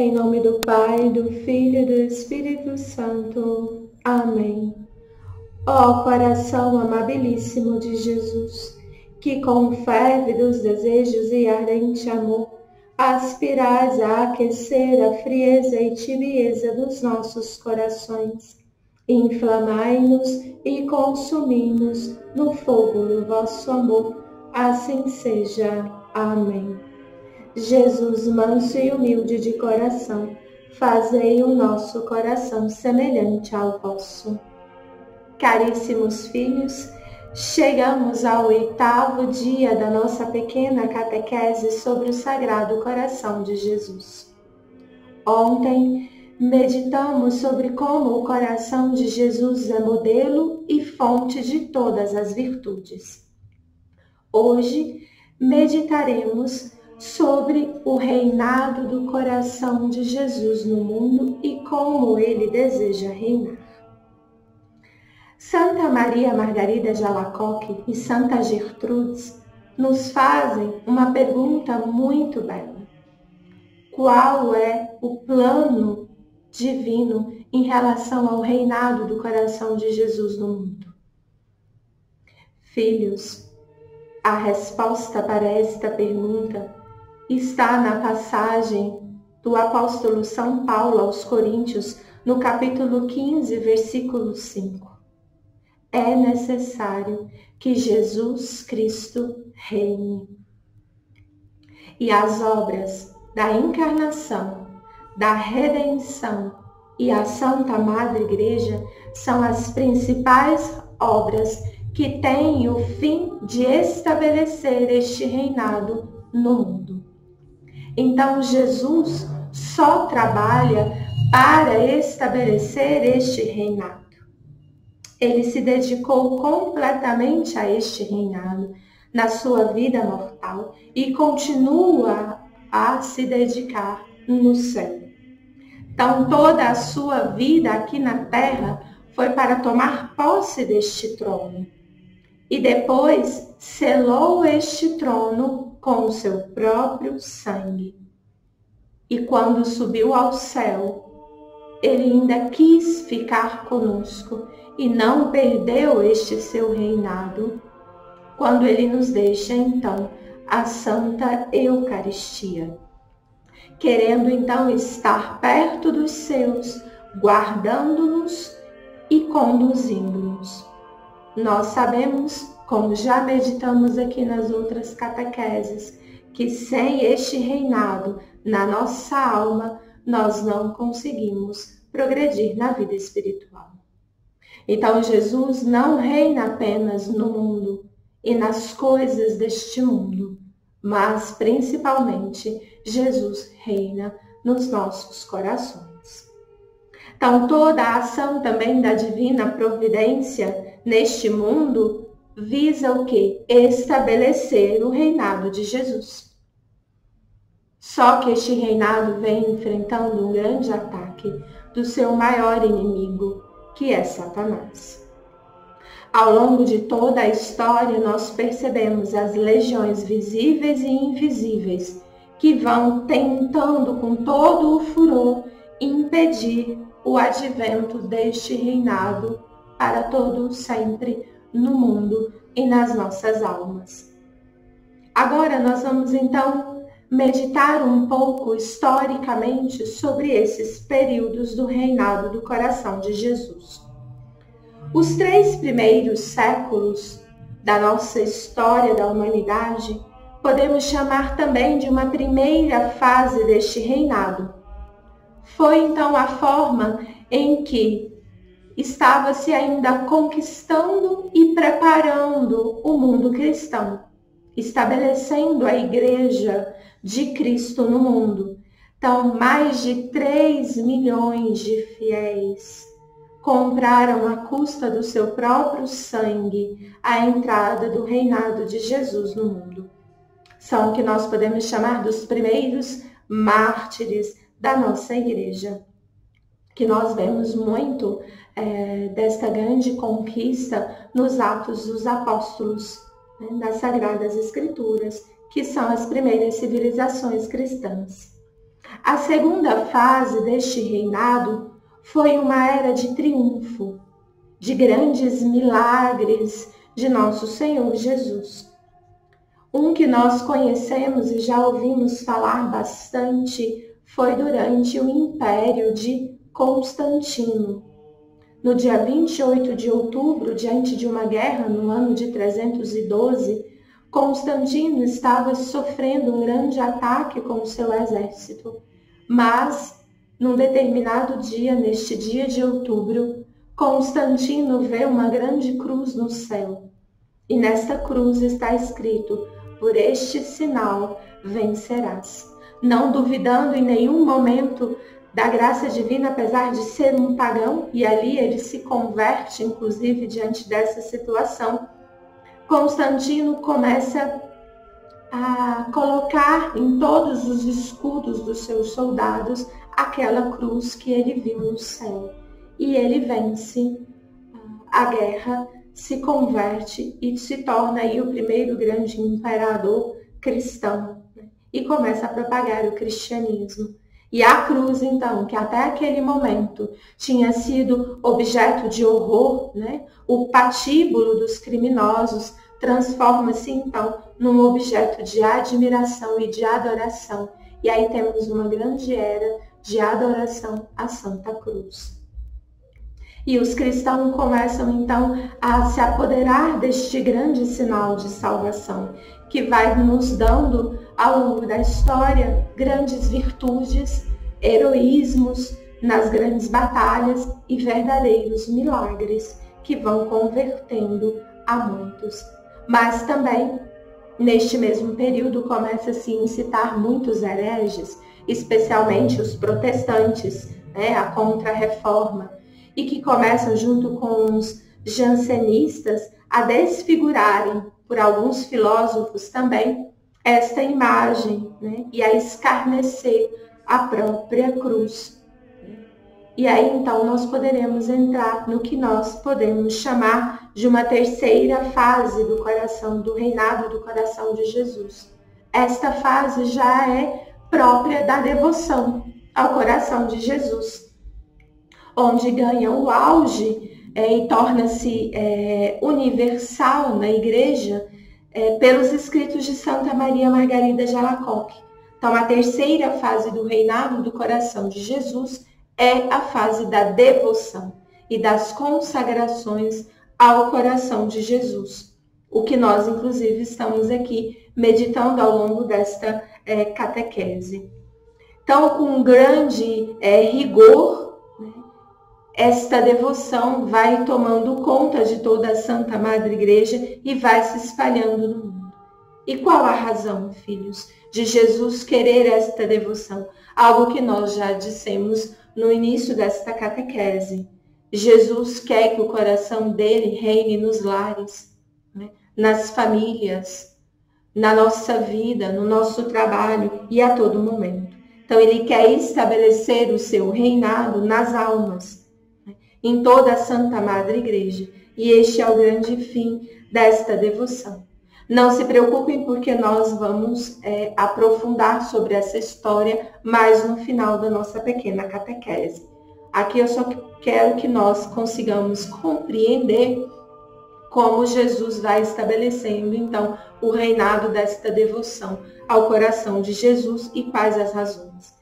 Em nome do Pai, do Filho e do Espírito Santo. Amém. Ó coração amabilíssimo de Jesus, que com fervidos desejos e ardente amor, aspirais a aquecer a frieza e tibieza dos nossos corações. Inflamai-nos e consumi-nos no fogo do vosso amor. Assim seja. Amém. Jesus, manso e humilde de coração, fazei o nosso coração semelhante ao vosso. Caríssimos filhos, chegamos ao 8º dia da nossa pequena catequese sobre o Sagrado Coração de Jesus. Ontem, meditamos sobre como o coração de Jesus é modelo e fonte de todas as virtudes. Hoje, meditaremos sobre o reinado do coração de Jesus no mundo e como ele deseja reinar. Santa Maria Margarida de Alacoque e Santa Gertrudes nos fazem uma pergunta muito bela. Qual é o plano divino em relação ao reinado do coração de Jesus no mundo? Filhos, a resposta para esta pergunta está na passagem do apóstolo São Paulo aos Coríntios, no capítulo 15, versículo 5. É necessário que Jesus Cristo reine. E as obras da encarnação, da redenção e a Santa Madre Igreja são as principais obras que têm o fim de estabelecer este reinado no mundo. Então, Jesus só trabalha para estabelecer este reinado. Ele se dedicou completamente a este reinado na sua vida mortal e continua a se dedicar no céu. Então, toda a sua vida aqui na terra foi para tomar posse deste trono. E depois selou este trono com o seu próprio sangue. E quando subiu ao céu, ele ainda quis ficar conosco e não perdeu este seu reinado, quando ele nos deixa então a Santa Eucaristia, querendo então estar perto dos seus, guardando-nos e conduzindo-nos. Nós sabemos, como já meditamos aqui nas outras catequeses, que sem este reinado na nossa alma, nós não conseguimos progredir na vida espiritual. Então, Jesus não reina apenas no mundo e nas coisas deste mundo, mas principalmente Jesus reina nos nossos corações. Então, toda a ação também da divina providência neste mundo visa o quê? Estabelecer o reinado de Jesus. Só que este reinado vem enfrentando um grande ataque do seu maior inimigo, que é Satanás. Ao longo de toda a história, nós percebemos as legiões visíveis e invisíveis que vão tentando com todo o furor impedir o advento deste reinado para todo sempre no mundo e nas nossas almas. Agora nós vamos então meditar um pouco historicamente sobre esses períodos do reinado do coração de Jesus. Os 3 primeiros séculos da nossa história da humanidade podemos chamar também de uma primeira fase deste reinado. Foi então a forma em que estava-se ainda conquistando e preparando o mundo cristão, estabelecendo a Igreja de Cristo no mundo. Então, mais de 3 milhões de fiéis compraram à custa do seu próprio sangue a entrada do reinado de Jesus no mundo. São o que nós podemos chamar dos primeiros mártires da nossa Igreja, que nós vemos muito desta grande conquista nos Atos dos Apóstolos, nas Sagradas Escrituras, que são as primeiras civilizações cristãs. A segunda fase deste reinado foi uma era de triunfo, de grandes milagres de nosso Senhor Jesus. Um que nós conhecemos e já ouvimos falar bastante foi durante o Império de Constantino. No dia 28 de outubro, diante de uma guerra no ano de 312, Constantino estava sofrendo um grande ataque com o seu exército. Mas, num determinado dia, neste dia de outubro, Constantino vê uma grande cruz no céu. E nesta cruz está escrito: por este sinal vencerás. Não duvidando em nenhum momento da graça divina, apesar de ser um pagão, e ali ele se converte, inclusive, diante dessa situação, Constantino começa a colocar em todos os escudos dos seus soldados aquela cruz que ele viu no céu. E ele vence a guerra, se converte e se torna aí o primeiro grande imperador cristão, né? E começa a propagar o cristianismo. E a cruz, então, que até aquele momento tinha sido objeto de horror, né? O patíbulo dos criminosos, transforma-se, então, num objeto de admiração e de adoração. E aí temos uma grande era de adoração à Santa Cruz. E os cristãos começam, então, a se apoderar deste grande sinal de salvação, que vai nos dando, ao longo da história, grandes virtudes, heroísmos nas grandes batalhas e verdadeiros milagres que vão convertendo a muitos. Mas também, neste mesmo período, começa a se incitar muitos hereges, especialmente os protestantes, né, a Contra-Reforma, e que começam, junto com os jansenistas, a desfigurarem, por alguns filósofos também, esta imagem, né, e a escarnecer a própria cruz. E aí, então, nós poderemos entrar no que nós podemos chamar de uma terceira fase do coração, do reinado do coração de Jesus. Esta fase já é própria da devoção ao coração de Jesus, onde ganha o auge e torna-se universal na igreja pelos escritos de Santa Maria Margarida de Alacoque. Então, a terceira fase do reinado do coração de Jesus é a fase da devoção e das consagrações ao coração de Jesus. O que nós, inclusive, estamos aqui meditando ao longo desta catequese. Então, com grande rigor, né, esta devoção vai tomando conta de toda a Santa Madre Igreja e vai se espalhando no mundo. E qual a razão, filhos, de Jesus querer esta devoção? Algo que nós já dissemos no início desta catequese. Jesus quer que o coração dele reine nos lares, né, nas famílias, na nossa vida, no nosso trabalho e a todo momento. Então, ele quer estabelecer o seu reinado nas almas, né, em toda a Santa Madre Igreja. E este é o grande fim desta devoção. Não se preocupem, porque nós vamos aprofundar sobre essa história mais no final da nossa pequena catequese. Aqui eu só quero que nós consigamos compreender como Jesus vai estabelecendo, então, o reinado desta devoção ao coração de Jesus e quais as razões.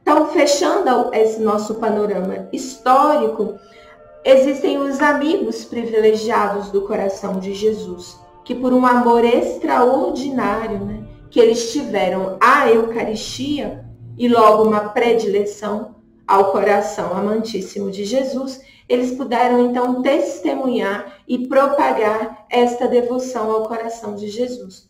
Então, fechando esse nosso panorama histórico, existem os amigos privilegiados do coração de Jesus, que por um amor extraordinário, né, que eles tiveram à Eucaristia e logo uma predileção ao coração amantíssimo de Jesus, eles puderam então testemunhar e propagar esta devoção ao coração de Jesus.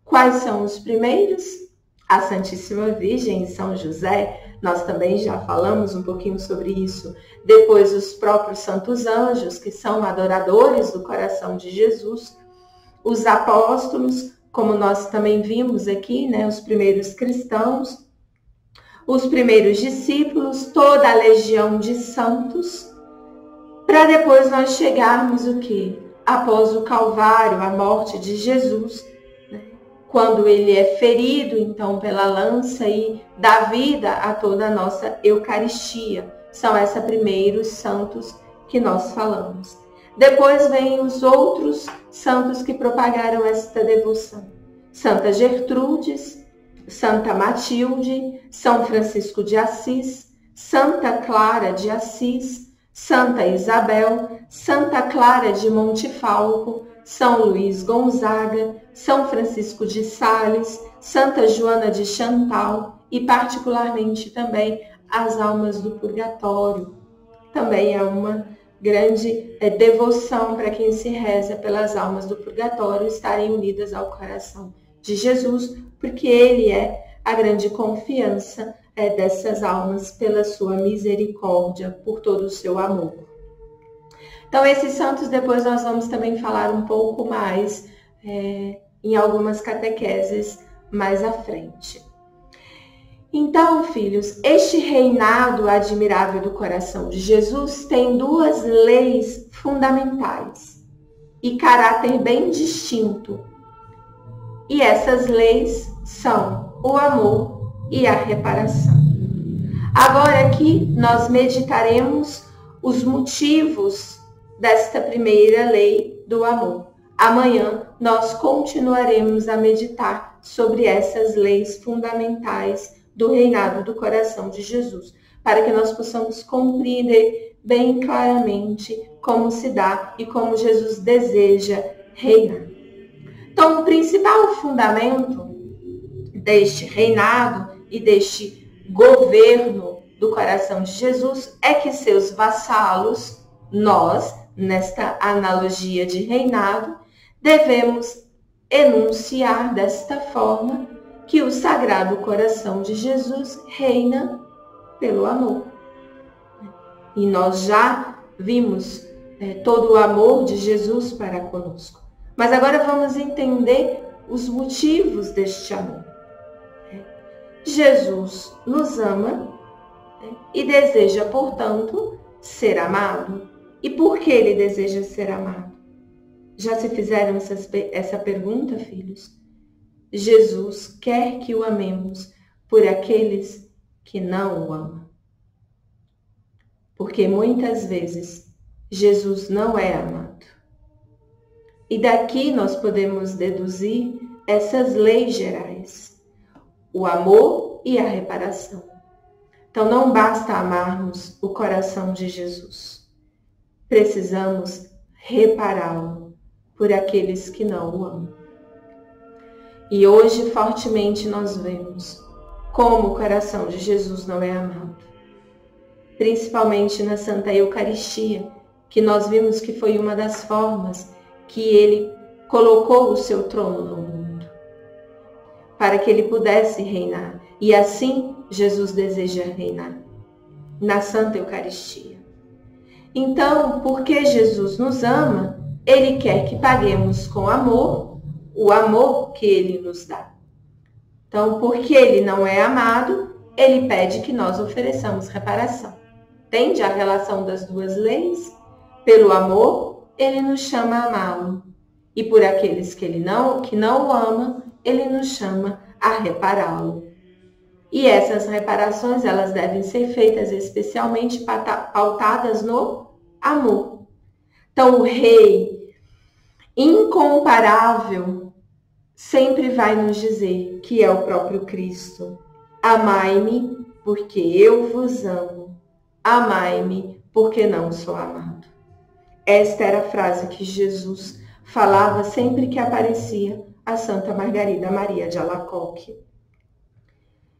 Quais são os primeiros? A Santíssima Virgem e São José. Nós também já falamos um pouquinho sobre isso. Depois os próprios santos anjos, que são adoradores do coração de Jesus. Os apóstolos, como nós também vimos aqui, né, os primeiros cristãos, os primeiros discípulos, toda a legião de santos, para depois nós chegarmos o quê? Após o Calvário, a morte de Jesus, né, quando ele é ferido, então, pela lança e dá vida a toda a nossa Eucaristia. São esses primeiros santos que nós falamos. Depois vêm os outros santos que propagaram esta devoção. Santa Gertrudes, Santa Matilde, São Francisco de Assis, Santa Clara de Assis, Santa Isabel, Santa Clara de Montefalco, São Luís Gonzaga, São Francisco de Sales, Santa Joana de Chantal e particularmente também as almas do purgatório. Também é uma grande devoção para quem se reza pelas almas do purgatório estarem unidas ao coração de Jesus, porque ele é a grande confiança dessas almas pela sua misericórdia, por todo o seu amor. Então, esses santos depois nós vamos também falar um pouco mais em algumas catequeses mais à frente. Então, filhos, este reinado admirável do coração de Jesus tem duas leis fundamentais e caráter bem distinto. E essas leis são o amor e a reparação. Agora aqui nós meditaremos os motivos desta primeira lei do amor. Amanhã nós continuaremos a meditar sobre essas leis fundamentais do reinado do coração de Jesus, para que nós possamos compreender bem claramente como se dá e como Jesus deseja reinar. Então, o principal fundamento deste reinado e deste governo do coração de Jesus é que seus vassalos, nós, nesta analogia de reinado, devemos enunciar desta forma que o Sagrado Coração de Jesus reina pelo amor. E nós já vimos todo o amor de Jesus para conosco. Mas agora vamos entender os motivos deste amor. Jesus nos ama e deseja, portanto, ser amado. E por que ele deseja ser amado? Já se fizeram essa pergunta, filhos? Jesus quer que o amemos por aqueles que não o amam. Porque muitas vezes Jesus não é amado. E daqui nós podemos deduzir essas leis gerais: o amor e a reparação. Então não basta amarmos o coração de Jesus. Precisamos repará-lo por aqueles que não o amam. E hoje fortemente nós vemos como o coração de Jesus não é amado. Principalmente na Santa Eucaristia, que nós vimos que foi uma das formas que ele colocou o seu trono no mundo, para que ele pudesse reinar. E assim Jesus deseja reinar, na Santa Eucaristia. Então, porque Jesus nos ama, ele quer que paguemos com amor o amor que ele nos dá. Então, porque ele não é amado, ele pede que nós ofereçamos reparação. Entende a relação das duas leis? Pelo amor, ele nos chama a amá-lo. E por aqueles que não o amam, ele nos chama a repará-lo. E essas reparações, elas devem ser feitas especialmente pautadas no amor. Então, o Rei incomparável sempre vai nos dizer, que é o próprio Cristo: amai-me porque eu vos amo, amai-me porque não sou amado. Esta era a frase que Jesus falava sempre que aparecia a Santa Margarida Maria de Alacoque.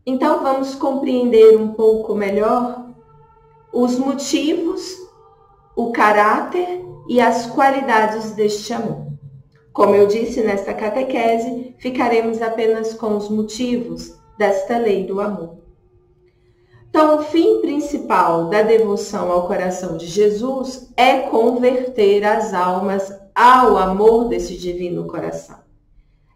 Então vamos compreender um pouco melhor os motivos, o caráter e as qualidades deste amor. Como eu disse nesta catequese, ficaremos apenas com os motivos desta lei do amor. Então, o fim principal da devoção ao coração de Jesus é converter as almas ao amor desse divino coração.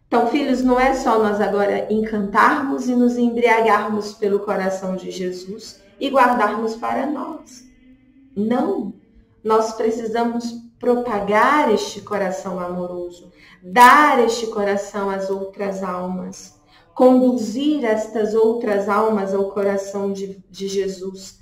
Então, filhos, não é só nós agora encantarmos e nos embriagarmos pelo coração de Jesus e guardarmos para nós. Não, nós precisamos propagar este coração amoroso, dar este coração às outras almas, conduzir estas outras almas ao coração de Jesus,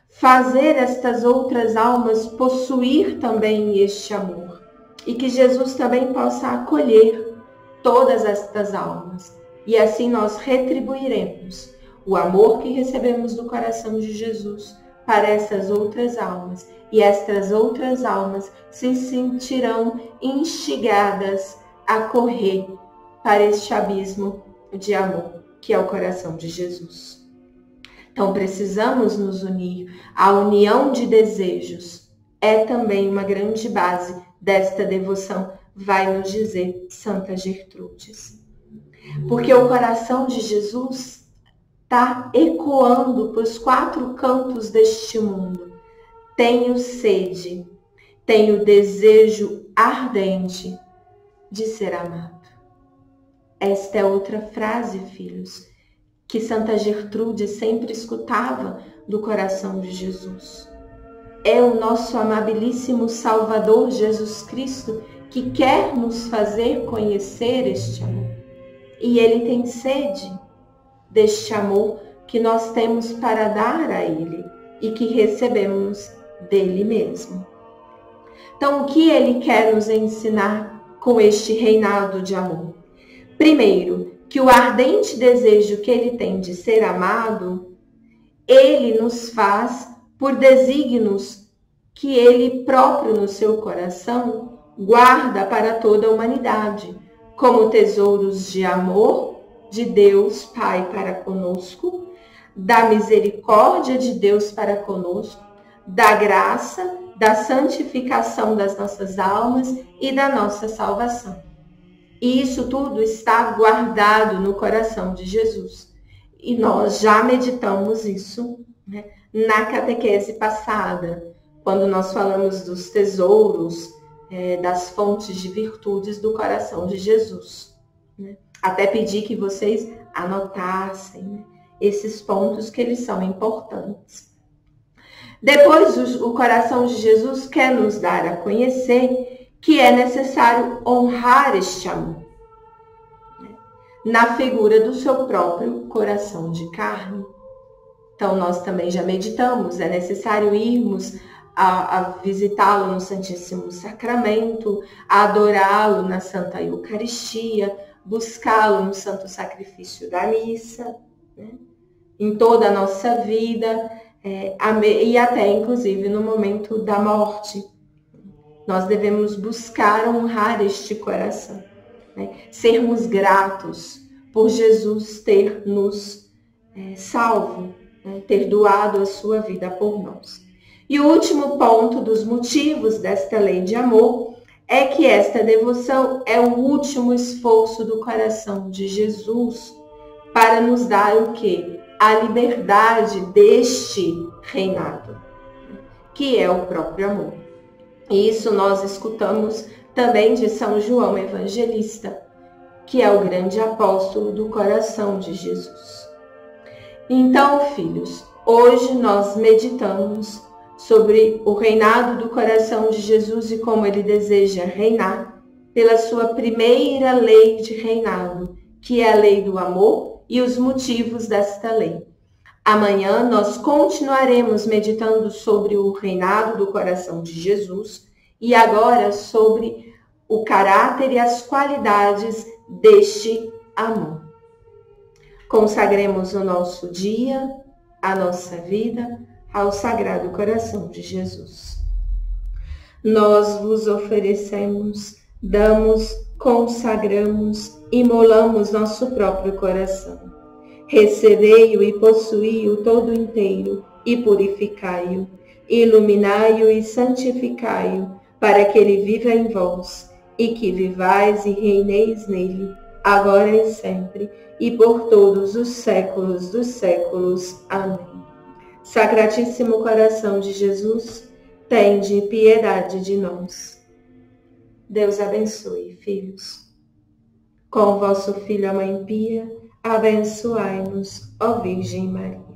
fazer estas outras almas possuir também este amor e que Jesus também possa acolher todas estas almas e assim nós retribuiremos o amor que recebemos do coração de Jesus para essas outras almas e estas outras almas se sentirão instigadas a correr para este abismo de amor que é o coração de Jesus. Então precisamos nos unir. A união de desejos é também uma grande base desta devoção, vai nos dizer Santa Gertrudes. Porque o coração de Jesus está ecoando para os 4 cantos deste mundo. Tenho sede, tenho desejo ardente de ser amado. Esta é outra frase, filhos, que Santa Gertrude sempre escutava do coração de Jesus. É o nosso amabilíssimo Salvador Jesus Cristo que quer nos fazer conhecer este amor. E Ele tem sede deste amor que nós temos para dar a Ele e que recebemos dele mesmo. Então, o que Ele quer nos ensinar com este reinado de amor? Primeiro, que o ardente desejo que Ele tem de ser amado, Ele nos faz por desígnios que Ele próprio no seu coração guarda para toda a humanidade, como tesouros de amor de Deus Pai para conosco, da misericórdia de Deus para conosco, da graça, da santificação das nossas almas e da nossa salvação. E isso tudo está guardado no coração de Jesus. E nós já meditamos isso, né, na catequese passada, quando nós falamos dos tesouros, das fontes de virtudes do coração de Jesus. Né? Até pedi que vocês anotassem, né, esses pontos que eles são importantes. Depois, o coração de Jesus quer nos dar a conhecer que é necessário honrar este amor, né, na figura do seu próprio coração de carne. Então, nós também já meditamos, é necessário irmos a visitá-lo no Santíssimo Sacramento, a adorá-lo na Santa Eucaristia, buscá-lo no Santo Sacrifício da Missa, né, em toda a nossa vida, e até, inclusive, no momento da morte. Nós devemos buscar honrar este coração, né, sermos gratos por Jesus ter nos salvo, né, ter doado a sua vida por nós. E o último ponto dos motivos desta lei de amor é que esta devoção é o último esforço do coração de Jesus para nos dar o quê? A liberdade deste reinado, que é o próprio amor. E isso nós escutamos também de São João Evangelista, que é o grande apóstolo do coração de Jesus. Então, filhos, hoje nós meditamos sobre o reinado do coração de Jesus e como ele deseja reinar pela sua primeira lei de reinado, que é a lei do amor e os motivos desta lei. Amanhã nós continuaremos meditando sobre o reinado do coração de Jesus e agora sobre o caráter e as qualidades deste amor. Consagremos o nosso dia, a nossa vida, ao Sagrado Coração de Jesus. Nós vos oferecemos, damos, consagramos, imolamos nosso próprio coração. Recebei-o e possuí-o todo inteiro, e purificai-o, iluminai-o e santificai-o, para que ele viva em vós, e que vivais e reineis nele, agora e sempre, e por todos os séculos dos séculos. Amém. Sacratíssimo coração de Jesus, tende piedade de nós. Deus abençoe, filhos. Com vosso Filho, a Mãe Pia, abençoai-nos, ó Virgem Maria.